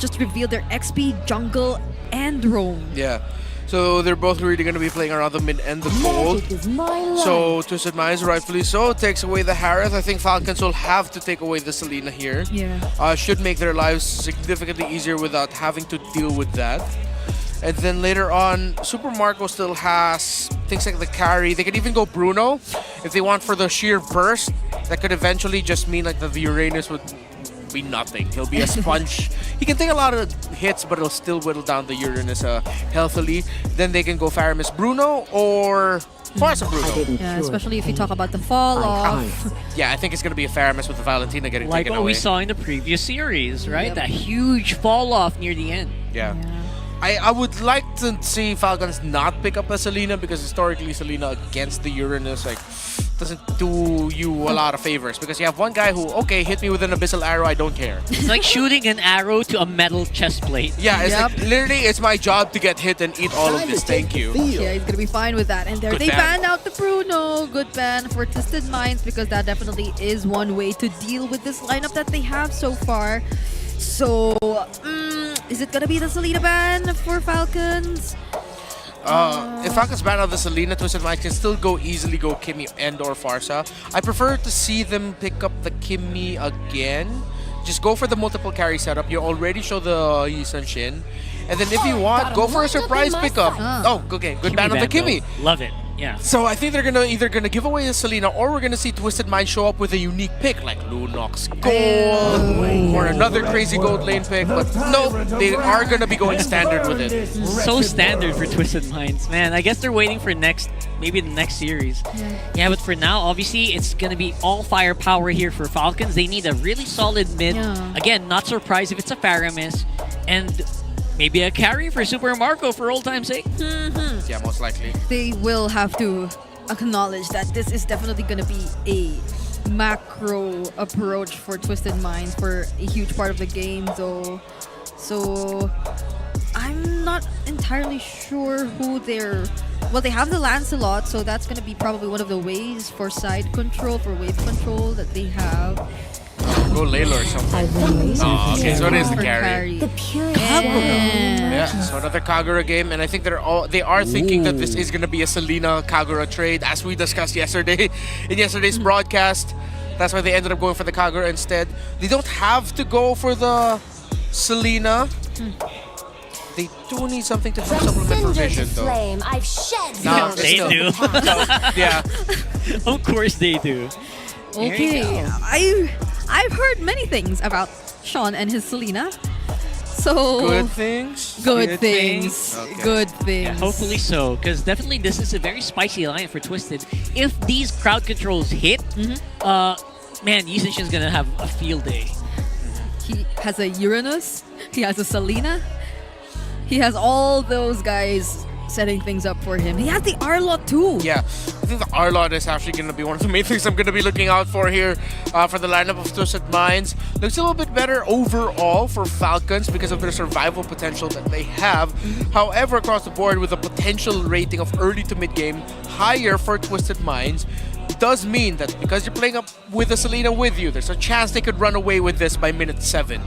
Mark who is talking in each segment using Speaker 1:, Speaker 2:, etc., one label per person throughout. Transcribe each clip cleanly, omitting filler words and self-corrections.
Speaker 1: just revealed their XP, jungle, and roam.
Speaker 2: Yeah. So they're both really going to be playing around the mid and the gold. So Twisted Minds, rightfully so, takes away the Harith. I think Falcons will have to take away the Selena here.
Speaker 1: Yeah.
Speaker 2: Should make their lives significantly easier without having to deal with that. And then later on, Super Marco still has things like the carry. They could even go Bruno if they want for the sheer burst. That could eventually just mean like the Uranus would be nothing. He'll be a sponge. He can take a lot of hits, but it'll still whittle down the Uranus healthily. Then they can go Faramis Bruno or Farsa Bruno.
Speaker 1: Yeah, especially if you talk about the fall off.
Speaker 2: Yeah, I think it's going to be a Faramis with the Valentina getting
Speaker 3: like
Speaker 2: taken
Speaker 3: what
Speaker 2: away.
Speaker 3: we saw in the previous series, right?
Speaker 1: Yep.
Speaker 3: That huge fall off near the end.
Speaker 2: Yeah. I would like to see Falcons not pick up a Selena because historically Selena against the Uranus like doesn't do you a lot of favors because you have one guy who, okay, hit me with an abyssal arrow, I don't care.
Speaker 3: It's like shooting an arrow to a metal chest plate.
Speaker 2: Yeah, it's
Speaker 1: Yep.
Speaker 2: like literally it's my job to get hit and eat all of this, thank you.
Speaker 1: Yeah, he's gonna be fine with that. And there
Speaker 2: Good
Speaker 1: they
Speaker 2: ban.
Speaker 1: banned out the Bruno. Good ban for Twisted Minds because that definitely is one way to deal with this lineup that they have so far. So, is it gonna be the Selena ban for Falcons?
Speaker 2: If Falcons ban out the Selena, Twisted Mind can still easily go Kimmy and or Farsa. I prefer to see them pick up the Kimmy again. Just go for the multiple carry setup. You already show the Yi Sun Shin. And then if you want, go for a surprise pickup. Oh, okay. Good ban on the Kimmy.
Speaker 3: Though. Love it. Yeah.
Speaker 2: So I think they're either gonna give away a Selena or we're gonna see Twisted Mind show up with a unique pick like Lunox Gold or another crazy gold lane pick. But no, they are gonna be going standard with it.
Speaker 3: So standard for Twisted Minds, man. I guess they're waiting for maybe the next series. Yeah, but for now, obviously, it's gonna be all firepower here for Falcons. They need a really solid mid.
Speaker 1: Yeah.
Speaker 3: Again, not surprised if it's a Faramis, and maybe a carry for Super Marco for old time's sake.
Speaker 2: Yeah, most likely.
Speaker 1: They will have to acknowledge that this is definitely gonna be a macro approach for Twisted Minds for a huge part of the game, though. So I'm not entirely sure who they're. Well, they have the Lancelot, so that's gonna be probably one of the ways for side control, for wave control that they have.
Speaker 2: Go Layla or something. Oh, okay, so it is the
Speaker 1: For
Speaker 2: carry.
Speaker 1: And
Speaker 2: Yeah, so another Kagura game, and I think they are thinking that this is gonna be a Selena Kagura trade, as we discussed yesterday in yesterday's broadcast. That's why they ended up going for the Kagura instead. They don't have to go for the Selena. They do need something to supplement for vision, though.
Speaker 4: Flame, I've shed
Speaker 2: No,
Speaker 3: They
Speaker 2: still-
Speaker 3: do.
Speaker 2: Yeah.
Speaker 3: Of course they do.
Speaker 1: okay, I've heard many things about Sean and his Selena. So
Speaker 2: Good things.
Speaker 1: Good things.
Speaker 2: Okay.
Speaker 1: Good things.
Speaker 3: Yeah, hopefully so, because definitely this is a very spicy line for Twisted. If these crowd controls hit, man, Yusenshin's gonna have a field day.
Speaker 1: He has a Uranus. He has a Selena. He has all those guys setting things up for him. He has the Arlot too.
Speaker 2: Yeah, I think the Arlot is actually going to be one of the main things I'm going to be looking out for here for the lineup of Twisted Minds. Looks a little bit better overall for Falcons because of their survival potential that they have. However, across the board with a potential rating of early to mid game higher for Twisted Minds, does mean that because you're playing up with a Selena with you, there's a chance they could run away with this by minute 7.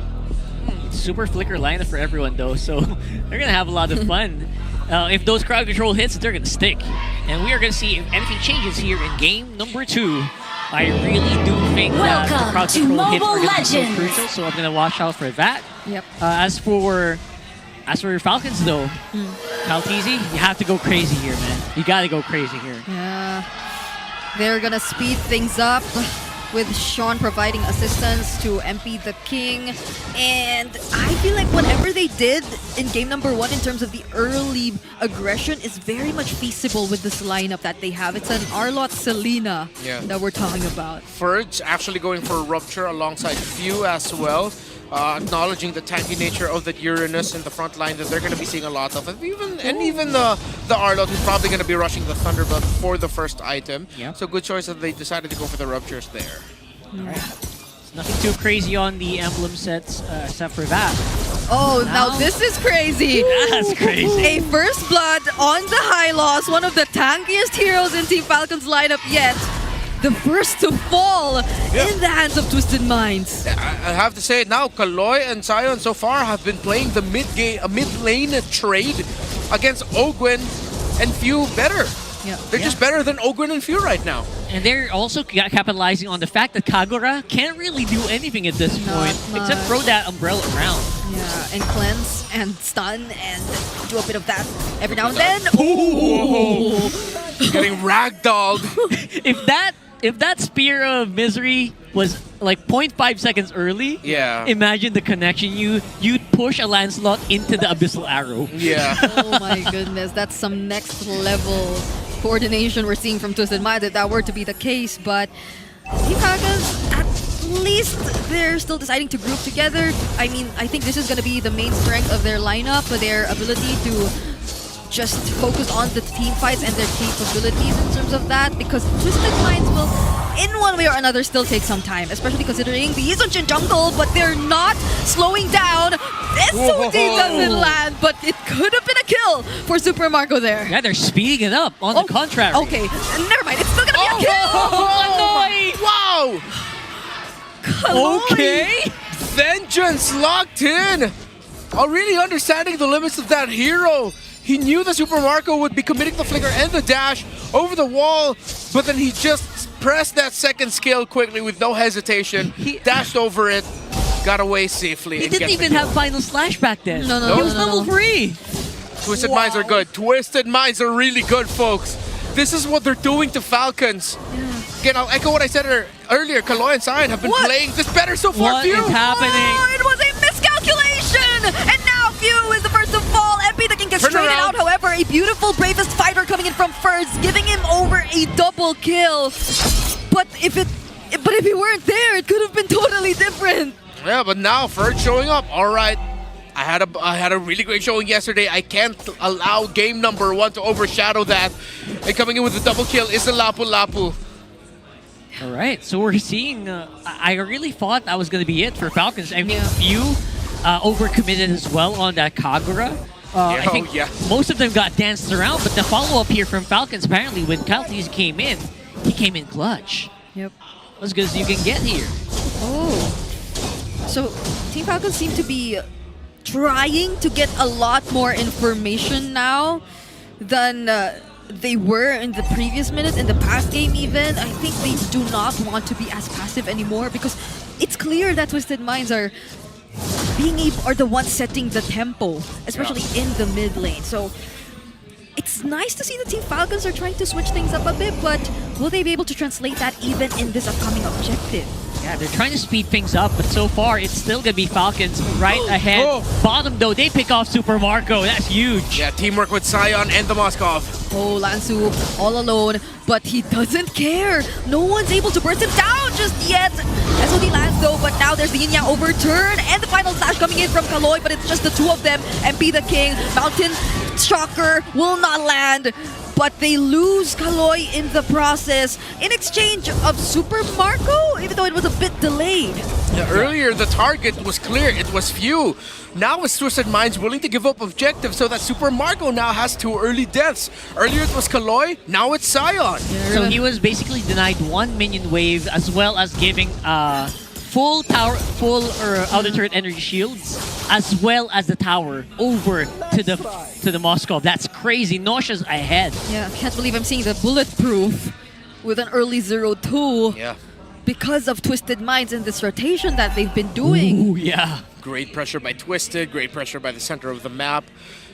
Speaker 3: Super flicker lineup for everyone though, so they're gonna have a lot of fun. If those crowd control hits, they're gonna stick, and we are gonna see if anything changes here in game number 2. I really do think that the crowd control hits are gonna be so crucial, so I'm gonna watch out for that.
Speaker 1: Yep.
Speaker 3: As for Falcons though, Maltese, you have to go crazy here, man. You gotta go crazy here.
Speaker 1: Yeah. They're gonna speed things up with Sean providing assistance to MP the King. And I feel like whatever they did in game number 1 in terms of the early aggression is very much feasible with this lineup that they have. It's an Arlot Selena that we're talking about.
Speaker 2: Furge actually going for a Rupture alongside Few as well. Acknowledging the tanky nature of that Uranus in the front line that they're going to be seeing a lot of. And even the Arlot who's probably going to be rushing the Thunderbolt for the first item.
Speaker 3: Yeah.
Speaker 2: So good choice that they decided to go for the Ruptures there.
Speaker 3: Alright. Nothing too crazy on the emblem sets except for that.
Speaker 1: Oh, now this is crazy.
Speaker 3: That's crazy.
Speaker 1: A first blood on the high loss, one of the tankiest heroes in Team Falcon's lineup yet. the first to fall in the hands of Twisted Minds.
Speaker 2: I have to say it now, Kaloy and Sion so far have been playing the mid-lane trade against Ogwin and Few better.
Speaker 1: Yeah.
Speaker 2: They're just better than Ogwin and Few right now.
Speaker 3: And they're also capitalizing on the fact that Kagura can't really do anything at this
Speaker 1: Not
Speaker 3: point except
Speaker 1: much.
Speaker 3: throw that umbrella around.
Speaker 1: Yeah, and cleanse and stun and do a bit of that every now and then.
Speaker 2: Ooh. Getting ragdolled.
Speaker 3: If that Spear of Misery was like 0.5 seconds early,
Speaker 2: Yeah.
Speaker 3: imagine the connection. You'd push a Lancelot into the Abyssal Arrow.
Speaker 2: Yeah.
Speaker 1: Oh my goodness, that's some next level coordination we're seeing from Twisted Minds if that were to be the case. But Team Falcons, at least they're still deciding to group together. I mean, I think this is going to be the main strength of their lineup, their ability to just focus on the team fights and their capabilities in terms of that, because Twisted Minds will, in one way or another, still take some time, especially considering the Yizonshin jungle, but they're not slowing down. SOD doesn't land, but it could have been a kill for Super Marco there.
Speaker 3: Yeah, they're speeding it up on the contrary.
Speaker 1: Okay, never mind. It's still gonna be a kill.
Speaker 2: Wow!
Speaker 1: Kaloy.
Speaker 3: Okay.
Speaker 2: Vengeance locked in! Really understanding the limits of that hero. He knew that Super Marco would be committing the flicker and the dash over the wall, but then he just pressed that second skill quickly with no hesitation, dashed over it, got away safely.
Speaker 3: He
Speaker 2: and
Speaker 3: didn't
Speaker 2: gets the
Speaker 3: even
Speaker 2: kill.
Speaker 3: have final slash back then.
Speaker 1: No,
Speaker 3: He was
Speaker 1: no,
Speaker 3: level
Speaker 1: no.
Speaker 3: 3.
Speaker 2: Twisted Minds are good. Twisted Minds are really good, folks. This is what they're doing to Falcons. Again, I'll echo what I said earlier. Kaloy and Sion have been playing this better so far.
Speaker 3: What
Speaker 2: Few.
Speaker 3: is happening?
Speaker 1: Oh, it was a miscalculation! And now Few is the first to fall. MP the King gets
Speaker 2: Turn
Speaker 1: traded
Speaker 2: around.
Speaker 1: out. However, a beautiful bravest fighter coming in from first, giving him over a double kill. But if he weren't there, it could have been totally different.
Speaker 2: Yeah, but now Ferg showing up. All right. I had a really great showing yesterday. I can't allow game number 1 to overshadow that. And coming in with the double kill is the Lapu Lapu.
Speaker 3: All right, so we're seeing. I really thought that was going to be it for Falcons. I mean,
Speaker 1: Yeah.
Speaker 3: Few overcommitted as well on that Kagura. I think most of them got danced around, but the follow-up here from Falcons, apparently, when Kaltis came in, he came in clutch.
Speaker 1: Yep.
Speaker 3: As good as you can get here.
Speaker 1: Oh. So Team Falcons seem to be trying to get a lot more information now than they were in the previous minute, in the past game even. I think they do not want to be as passive anymore, because it's clear that Twisted Minds are the ones setting the tempo, especially in the mid lane. So it's nice to see the Team Falcons are trying to switch things up a bit, but will they be able to translate that even in this upcoming objective?
Speaker 3: Yeah, they're trying to speed things up, but so far it's still going to be Falcons right ahead. Bottom, though, they pick off Super Marco. That's huge.
Speaker 2: Yeah, teamwork with Sion and the Moskov.
Speaker 1: Oh, Lansu all alone, but he doesn't care. No one's able to burst him down just yet. SOD lands though, but now there's the Yin Yang overturn and the final slash coming in from Kaloy, but it's just the two of them. MP the King, Mountain Shocker will not land, but they lose Kaloy in the process in exchange of Super Marco, even though it was a bit delayed.
Speaker 2: Yeah, earlier, the target was clear. It was Few. Now it's Twisted Minds willing to give up objectives so that Super Marco now has 2 early deaths. Earlier it was Kaloy, now it's Sion.
Speaker 3: So he was basically denied 1 minion wave, as well as giving full outer turret energy shields, as well as the tower over to the Moskov. That's crazy. Nausea's ahead.
Speaker 1: Yeah, can't believe I'm seeing the bulletproof with an early 0-2.
Speaker 2: Yeah.
Speaker 1: Because of Twisted Minds and this rotation that they've been doing.
Speaker 3: Ooh, yeah.
Speaker 2: Great pressure by Twisted, great pressure by the center of the map.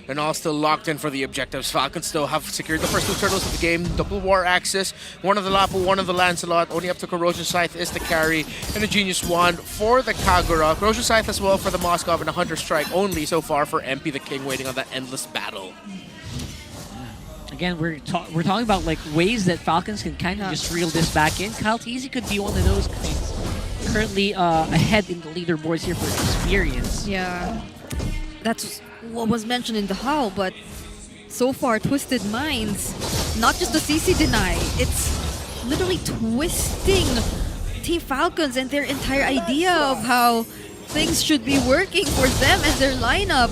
Speaker 2: And all still locked in for the objectives. Falcons still have secured the first 2 turtles of the game. Double War Axis, one of the Lapu, one of the Lancelot. Only up to Corrosion Scythe is the carry. And a Genius Wand for the Kagura. Corrosion Scythe as well for the Moskov, and a Hunter Strike only so far for MP the King, waiting on that endless battle.
Speaker 3: Again, we're talking about like ways that Falcons can kind of just reel this back in. Kyle Teasy could be one of those things. Currently ahead in the leaderboards here for experience.
Speaker 1: Yeah, that's what was mentioned in the hall, but so far Twisted Minds, not just the CC deny, it's literally twisting Team Falcons and their entire idea of how things should be working for them and their lineup.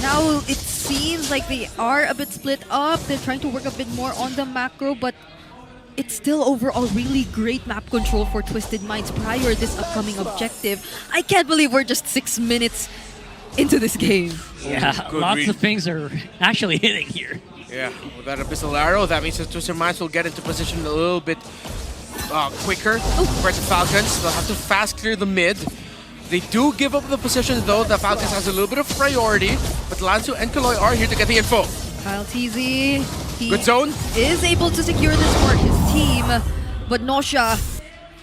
Speaker 1: Now it seems like they are a bit split up. They're trying to work a bit more on the macro, but it's still overall really great map control for Twisted Minds prior this upcoming objective. I can't believe we're just 6 minutes into this game.
Speaker 3: Yeah,
Speaker 2: Good
Speaker 3: lots
Speaker 2: read.
Speaker 3: of things are actually hitting here.
Speaker 2: Yeah, with that Abyssal Arrow, that means that Twisted Minds will get into position a little bit quicker compared to Falcons. They'll have to fast clear the mid. They do give up the position though. The Falcons has a little bit of priority, but Lansu and Kaloy are here to get the info.
Speaker 1: Kyle TZ, he
Speaker 2: Good zone.
Speaker 1: is able to secure this for his team, but Nosha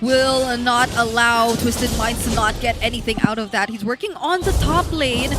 Speaker 1: will not allow Twisted Minds to not get anything out of that. He's working on the top lane,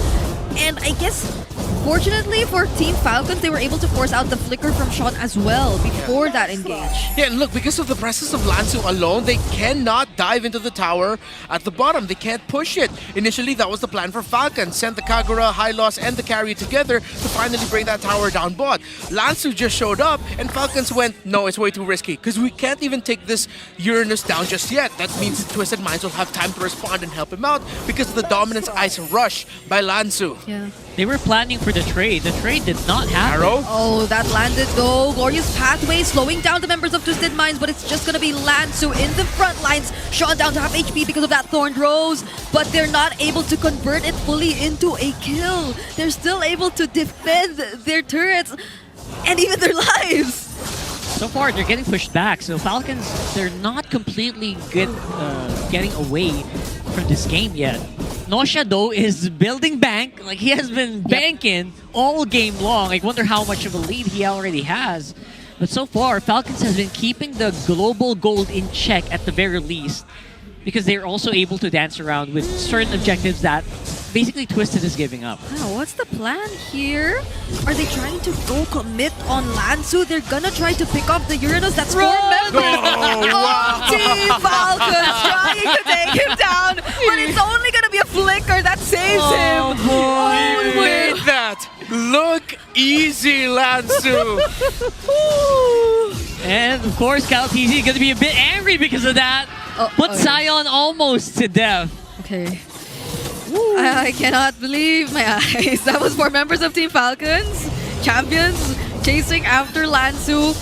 Speaker 1: and I guess fortunately for Team Falcons, they were able to force out the flicker from Sean as well before that engage.
Speaker 2: Yeah, and look, because of the presence of Lansu alone, they cannot dive into the tower at the bottom. They can't push it. Initially, that was the plan for Falcon. Send the Kagura, High Loss, and the carry together to finally bring that tower down bot. Lansu just showed up, and Falcons went, no, it's way too risky, because we can't even take this Uranus down just yet. That means Twisted Minds will have time to respond and help him out because of the dominance ice rush by Lansu.
Speaker 1: Yeah.
Speaker 3: They were planning for the trade. The trade did not happen.
Speaker 2: Arrow?
Speaker 1: Oh, that landed though. Glorious Pathway slowing down the members of Twisted Minds, but it's just gonna be Lansu in the front lines. Sean down to half HP because of that Thorned Rose, but they're not able to convert it fully into a kill. They're still able to defend their turrets and even their lives.
Speaker 3: So far, they're getting pushed back. So Falcons, they're not completely good getting away from this game yet. Nosha, though, is building bank. Like, he has been banking all game long. I wonder how much of a lead he already has. But so far, Falcons has been keeping the global gold in check at the very least, because they're also able to dance around with certain objectives that basically Twisted is giving up.
Speaker 1: Wow, what's the plan here? Are they trying to go commit on Lansu? They're gonna try to pick off the Uranus. That's 4 members of Team Falcons trying to take him down, but it's only gonna be a flicker that saves him.
Speaker 2: Oh, you made that! Look easy, Lansu!
Speaker 3: And of course, Kyle TZ is going to be a bit angry because of that. But Sion almost to death.
Speaker 1: Okay. I cannot believe my eyes. That was 4 members of Team Falcons, champions, chasing after Lansu.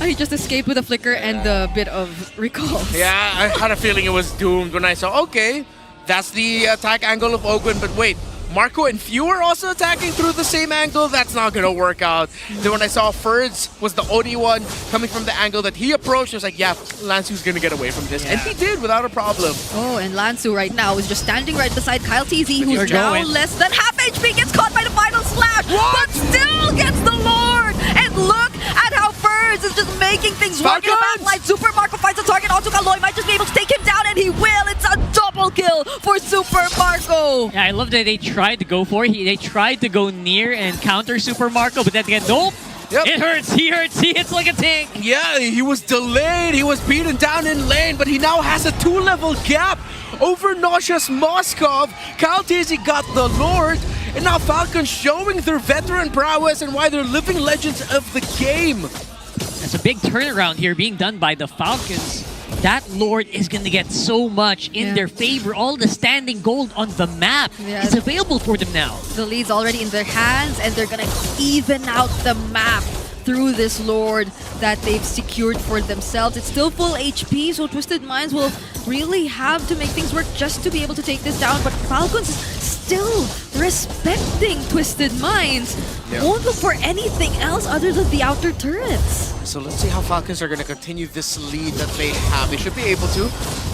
Speaker 1: I just escaped with a flicker and a bit of recalls.
Speaker 2: Yeah, I had a feeling it was doomed when I saw, okay, that's the attack angle of Ogwen, but wait, Marco and Few are also attacking through the same angle? That's not gonna work out. Then when I saw Ferds was the only one coming from the angle that he approached, I was like, yeah, Lansu's gonna get away from this. And he did without a problem.
Speaker 1: Oh, and Lansu right now is just standing right beside Kyle TZ, who's
Speaker 3: You're
Speaker 1: now
Speaker 3: going.
Speaker 1: less than half HP, gets caught by the final slash, but still gets the Lord! And look at how Ferds is just making things work in the
Speaker 2: Falcons!
Speaker 1: backline. Super Marco finds a target onto Kaloy, might just be able to take him down, and he will! It's a double kill for Super Marco!
Speaker 3: Yeah, I love that they tried to go for it. They tried to go near and counter Super Marco, but then again, nope.
Speaker 2: Yep.
Speaker 3: It hurts. He hurts. He hits like a tank.
Speaker 2: Yeah, he was delayed, he was beaten down in lane, but he now has a 2-level gap over Nosha's Moskov. Kyle TZ got the Lord, and now Falcons showing their veteran prowess and why they're living legends of the game.
Speaker 3: That's a big turnaround here being done by the Falcons. That Lord is going to get so much in their favor. All the standing gold on the map is available for them now.
Speaker 1: The lead's already in their hands, and they're gonna even out the map through this Lord that they've secured for themselves. It's still full HP, so Twisted Minds will really have to make things work just to be able to take this down, but Falcons still respecting Twisted Minds. Won't look for anything else other than the outer turrets.
Speaker 2: So let's see how Falcons are going to continue this lead that they have. They should be able to.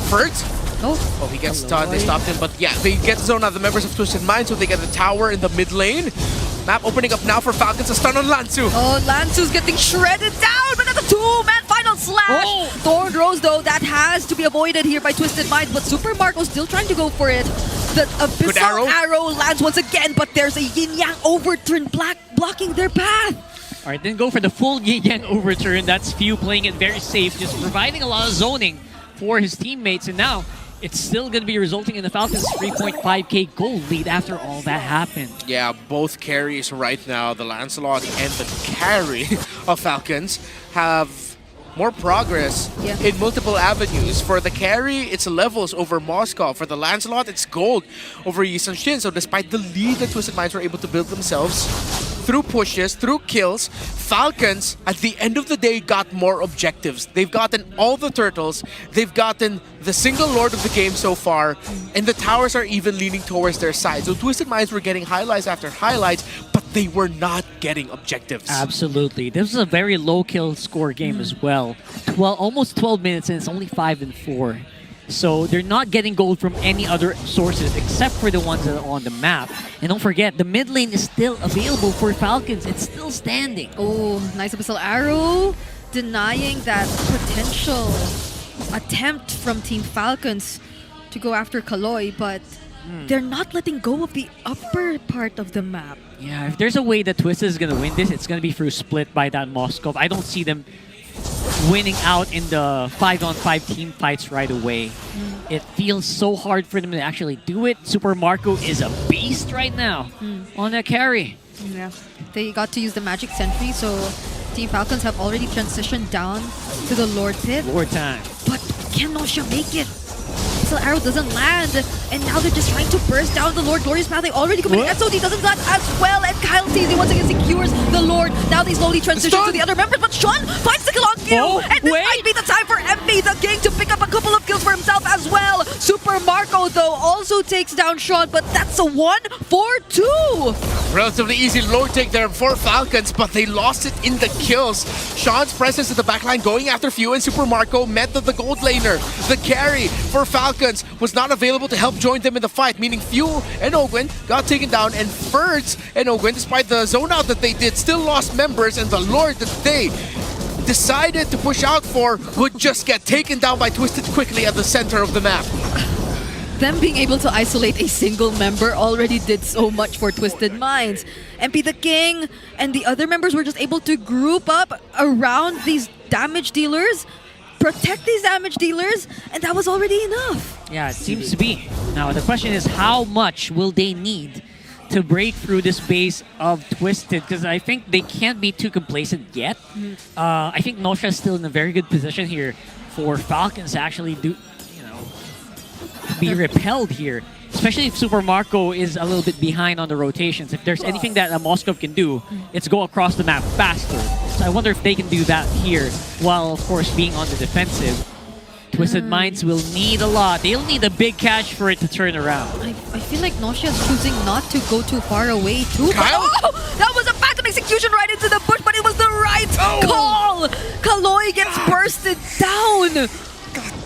Speaker 2: Ferds. Oh, he gets stunned. They stopped him, but yeah, they get zoned out the members of Twisted Mind, so they get the tower in the mid lane. Map opening up now for Falcons. A stun on Lansu.
Speaker 1: Oh, Lansu's getting shredded down, but that's a 2-man final slash. Thorned Rose, though, that has to be avoided here by Twisted Minds, but Super Marco still trying to go for it. The Abyssal arrow lands once again, but there's a yin-yang overturn blocking their path.
Speaker 3: All right, then go for the full yin-yang overturn. That's Few playing it very safe, just providing a lot of zoning for his teammates. And now, it's still going to be resulting in the Falcons' 3.5k gold lead after all that happened.
Speaker 2: Yeah, both carries right now, the Lancelot and the carry of Falcons, have more progress in multiple avenues. For the carry, it's levels over Moscow. For the Lancelot, it's gold over Yisan Shin. So despite the lead that Twisted Minds were able to build themselves, through pushes, through kills, Falcons, at the end of the day, got more objectives. They've gotten all the turtles, they've gotten the single lord of the game so far, and the towers are even leaning towards their side. So Twisted Minds were getting highlights after highlights, but they were not getting objectives.
Speaker 3: Absolutely. This was a very low kill score game as well. Almost 12 minutes and it's only 5 and 4. So they're not getting gold from any other sources except for the ones that are on the map. And don't forget, the mid lane is still available for Falcons. It's still standing.
Speaker 1: Oh, nice Abyssal Arrow, denying that potential attempt from Team Falcons to go after Kaloy, but they're not letting go of the upper part of the map.
Speaker 3: Yeah, if there's a way that Twist is going to win this, it's going to be through split by that Moskov. I don't see them winning out in the 5-on-5 team fights right away. It feels so hard for them to actually do it. Super Marco is a beast right now on that carry.
Speaker 1: Yeah, they got to use the Magic Sentry, so Team Falcons have already transitioned down to the Lord Pit.
Speaker 3: Lord time.
Speaker 1: But can Nosha make it? So arrow doesn't land, and now they're just trying to burst down the Lord Glorious Path. They already committed SOD, doesn't land as well, and Kyle TZ once again secures the Lord. Now they slowly transition to the other members, but Sean finds the kill on view, and this might be the time for MP the King to pick up a couple of kills for himself as well. Super Marco, though, also takes down Sean, but that's a 1-4-2.
Speaker 2: Relatively easy Lord take there for Falcons, but they lost it in the kills. Sean's presence at the backline going after Few, and Super Marco met the gold laner. The carry for Falcons was not available to help join them in the fight, meaning Few and Ogwyn got taken down, and Ferds and Ogwyn, despite the zone out that they did, still lost members, and the Lord that they decided to push out for would just get taken down by Twisted quickly at the center of the map.
Speaker 1: Them being able to isolate a single member already did so much for Twisted Minds. MP the King and the other members were just able to group up around these damage dealers, protect these damage dealers, and that was already enough.
Speaker 3: Yeah, it seems to be. Now, the question is, how much will they need to break through this base of Twisted? Because I think they can't be too complacent yet. I think Nosha is still in a very good position here for Falcons to actually be repelled here. Especially if Super Marco is a little bit behind on the rotations. If there's anything that a Moskov can do, it's go across the map faster. So I wonder if they can do that here, while of course being on the defensive. Twisted Minds will need a lot. They'll need a big catch for it to turn around.
Speaker 1: I feel like Nosha is choosing not to go too far away too.
Speaker 2: Kyle?
Speaker 1: Oh, that was a phantom execution right into the bush, but it was the right call. Kaloy gets bursted down.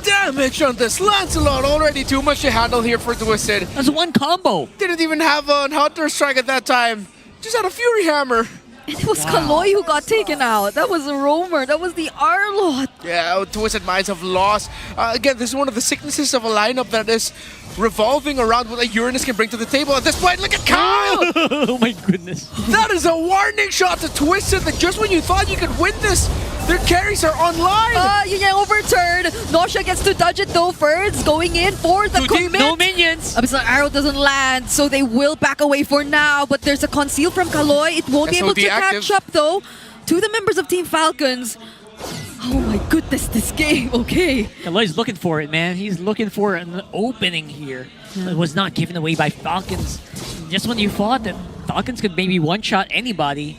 Speaker 2: Damage on this Lancelot, already too much to handle here for Twisted.
Speaker 3: That's one combo.
Speaker 2: Didn't even have a Hunter Strike at that time. Just had a Fury Hammer.
Speaker 1: And it was Kaloy who got taken out. That was a Roamer. That was the Arlot.
Speaker 2: Yeah, Twisted Minds have lost. Again, this is one of the sicknesses of a lineup that is revolving around what a Uranus can bring to the table. At this point, look at Kyle!
Speaker 3: Oh my goodness.
Speaker 2: That is a warning shot to Twisted that just when you thought you could win this, their carries are online.
Speaker 1: Yeah, overturned. Nosha gets to dodge it though first, going in for the commit.
Speaker 3: No minions.
Speaker 1: Abyssal Arrow doesn't land, so they will back away for now, but there's a conceal from Kaloy. It won't be able to catch up though to the members of Team Falcons. Oh my goodness, this game, okay.
Speaker 3: Kaloy's looking for it, man. He's looking for an opening here. It was not given away by Falcons. Just when you thought that Falcons could maybe one-shot anybody,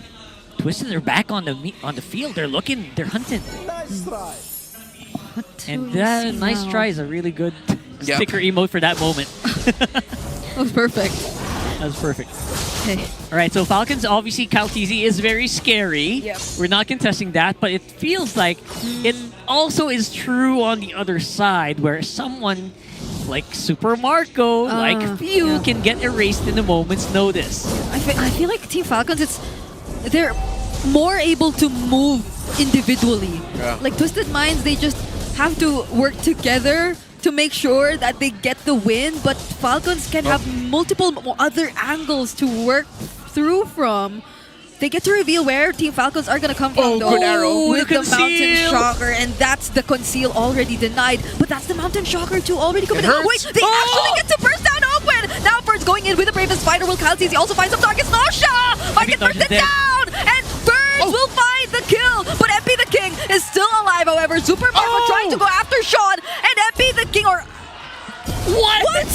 Speaker 3: Twisted are back on the field. They're looking, they're hunting.
Speaker 4: Nice try.
Speaker 3: And that nice try is a really good sticker emote for that moment.
Speaker 1: That was perfect.
Speaker 3: That was perfect.
Speaker 1: Okay.
Speaker 3: All right, so Falcons, obviously, Kaltizi is very scary.
Speaker 1: Yep.
Speaker 3: We're not contesting that, but it feels like it also is true on the other side, where someone like Super Marco, like Few, can get erased in a moment's notice.
Speaker 1: I feel like Team Falcons, they're more able to move individually.
Speaker 2: Yeah.
Speaker 1: Like Twisted Minds, they just have to work together to make sure that they get the win, but Falcons can have multiple other angles to work through from. They get to reveal where Team Falcons are going to come from, though.
Speaker 2: Good arrow.
Speaker 1: With the Mountain Shocker, and that's the conceal already denied. But that's the Mountain Shocker too, already committed.
Speaker 2: hurts.
Speaker 1: Wait, they actually get to burst down Oakwood! Now Bird's going in with the Bravest Spider will Kaltizi also finds some targets. Nosha! Might get bursted down! And Birds will find the kill! But MP the King is still alive, however. Super Marco trying to go after Sean, and MP the King or... What?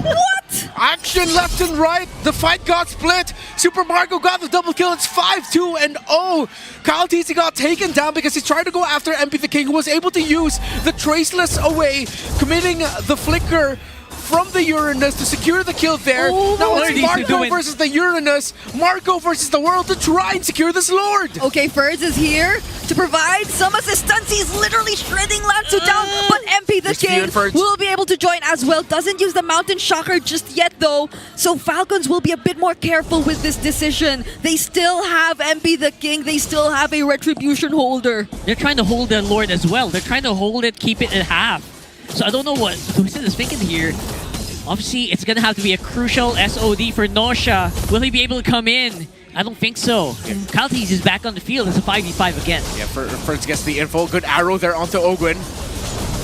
Speaker 1: What?
Speaker 2: Action left and right. The fight got split. Super Marco got the double kill. It's 5-2 and 0. Kyle TC got taken down because he tried to go after MP the King, who was able to use the Traceless away, committing the flicker from the Uranus to secure the kill there.
Speaker 1: Oh,
Speaker 2: now
Speaker 1: what
Speaker 2: it's
Speaker 1: are
Speaker 2: Marco
Speaker 3: doing?
Speaker 2: versus the Uranus. Marco versus the world to try and secure this Lord.
Speaker 1: Okay, Furz is here to provide some assistance. He's literally shredding Lansu down, but MP the
Speaker 2: There's few
Speaker 1: King
Speaker 2: and Furz.
Speaker 1: will be able to join as well. Doesn't use the Mountain Shocker just yet though, so Falcons will be a bit more careful with this decision. They still have MP the King, they still have a Retribution holder.
Speaker 3: They're trying to hold the Lord as well. They're trying to hold it, keep it at half. So I don't know what Twisted is thinking here. Obviously, it's going to have to be a crucial SOD for Nosha. Will he be able to come in? I don't think so. Kyle TC is back on the field. It's a 5v5 again.
Speaker 2: Yeah, first gets the info. Good arrow there onto Ogwin.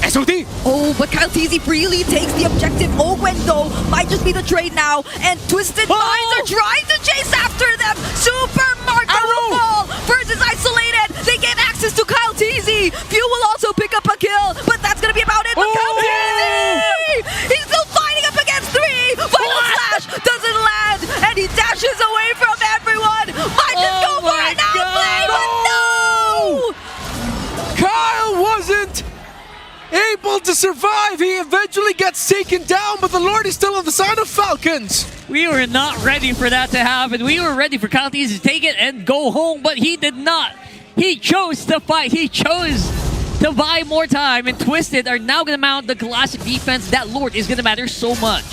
Speaker 2: SOD!
Speaker 1: Oh, but Kyle TC freely takes the objective. Ogwen, though, might just be the trade now. And Twisted Minds are trying to chase after them. Super Marco will fall. First is isolated. They get access to Kyle TC. Few will also pick up a kill, but that's going to be about it. But Kyle TC, he's still fighting up against 3. Final Slash doesn't land, and he dashes away from everyone. Might just go for an outplay, but no!
Speaker 2: Kyle wasn't able to survive. He eventually gets taken down, but the Lord is still on the side of Falcons.
Speaker 3: We were not ready for that to happen. We were ready for Kyle TC to take it and go home, but he did not. He chose to fight. He chose to buy more time, and Twisted are now going to mount the classic defense. That Lord is going to matter so much.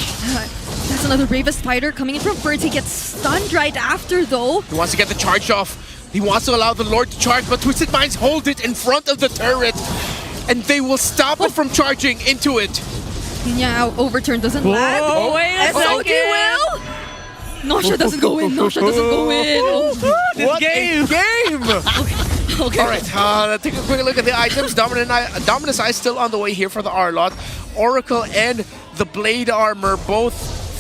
Speaker 1: That's another bravest fighter coming in from Furz. He gets stunned right after, though.
Speaker 2: He wants to get the charge off. He wants to allow the Lord to charge, but Twisted Minds hold it in front of the turret, and they will stop it from charging into it.
Speaker 1: Yeah, overturn doesn't land.
Speaker 3: Oh, wait a
Speaker 1: SOD
Speaker 3: second.
Speaker 1: will. Nosha doesn't go in. Nosha doesn't go in. Oh.
Speaker 2: What a game!
Speaker 1: Okay.
Speaker 2: All right, take a quick look at the items. Dominus Eye still on the way here for the Arlot. Oracle and the Blade Armor both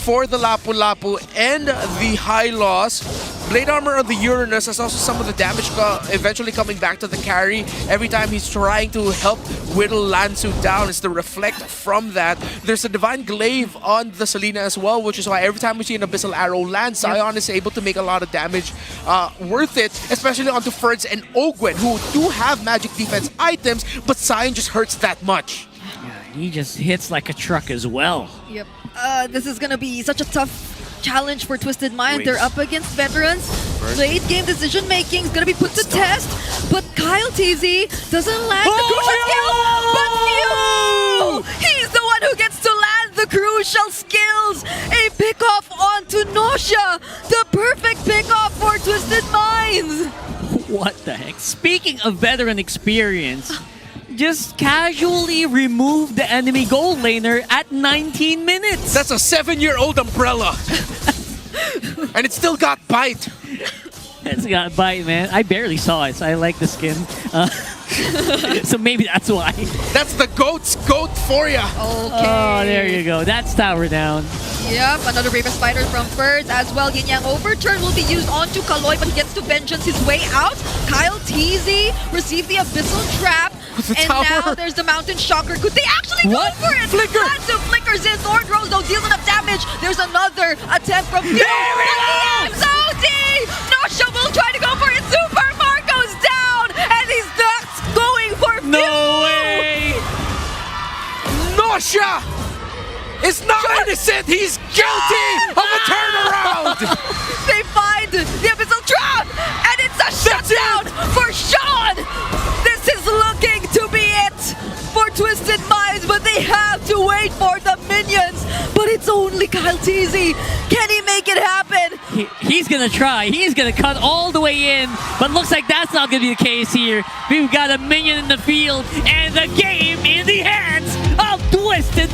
Speaker 2: for the Lapu Lapu and the High Loss. Blade Armor on the Uranus has also some of the damage eventually coming back to the carry. Every time he's trying to help whittle Lansu down, it's the reflect from that. There's a Divine Glaive on the Selena as well, which is why every time we see an Abyssal Arrow land, Sion is able to make a lot of damage worth it, especially onto Furz and Ogwen, who do have magic defense items, but Sion just hurts that much.
Speaker 3: He just hits like a truck as well.
Speaker 1: Yep. This is gonna be such a tough challenge for Twisted Mind.
Speaker 2: Wais.
Speaker 1: They're up against veterans. Late game decision making is gonna be put to test. But Kyle TZ doesn't land the crucial skill. But Few! He's the one who gets to land the crucial skills. A pickoff onto Nosha. The perfect pickoff for Twisted Minds.
Speaker 3: What the heck? Speaking of veteran experience, just casually remove the enemy gold laner at 19 minutes.
Speaker 2: That's a 7-year-old umbrella. And it still got bite.
Speaker 3: It's got bite, man. I barely saw it, so I like the skin. So maybe that's why.
Speaker 2: That's the goat's goat for ya.
Speaker 1: Okay.
Speaker 3: Oh, there you go. That's tower down.
Speaker 1: Yep, another bravest fighter from Furz as well. Yin Yang Overturn will be used onto Kaloy, but he gets to vengeance his way out. Kyle TZ received the Abyssal Trap.
Speaker 2: The
Speaker 1: And
Speaker 2: tower.
Speaker 1: now there's the Mountain Shocker. Could they actually go
Speaker 3: What?
Speaker 1: for it?
Speaker 2: Flicker.
Speaker 1: Lansu flickers in. Thorn Rose, though, deals enough damage. There's another attempt from Few.
Speaker 3: There we go!
Speaker 1: SOD! Nosha will try to go for it. Super Marco's down, and he's not going for Few.
Speaker 3: No way!
Speaker 2: Nosha is not innocent. He's guilty of a turnaround.
Speaker 1: They find the Abyssal Trap, and it's a shutdown for Sean! This is looking to be it for Twisted Minds, but they have to wait for the minions. But it's only Kyle TZ. Can he make it happen?
Speaker 3: He's gonna try. He's gonna cut all the way in, but looks like that's not gonna be the case here. We've got a minion in the field, and the game in the hands of Twisted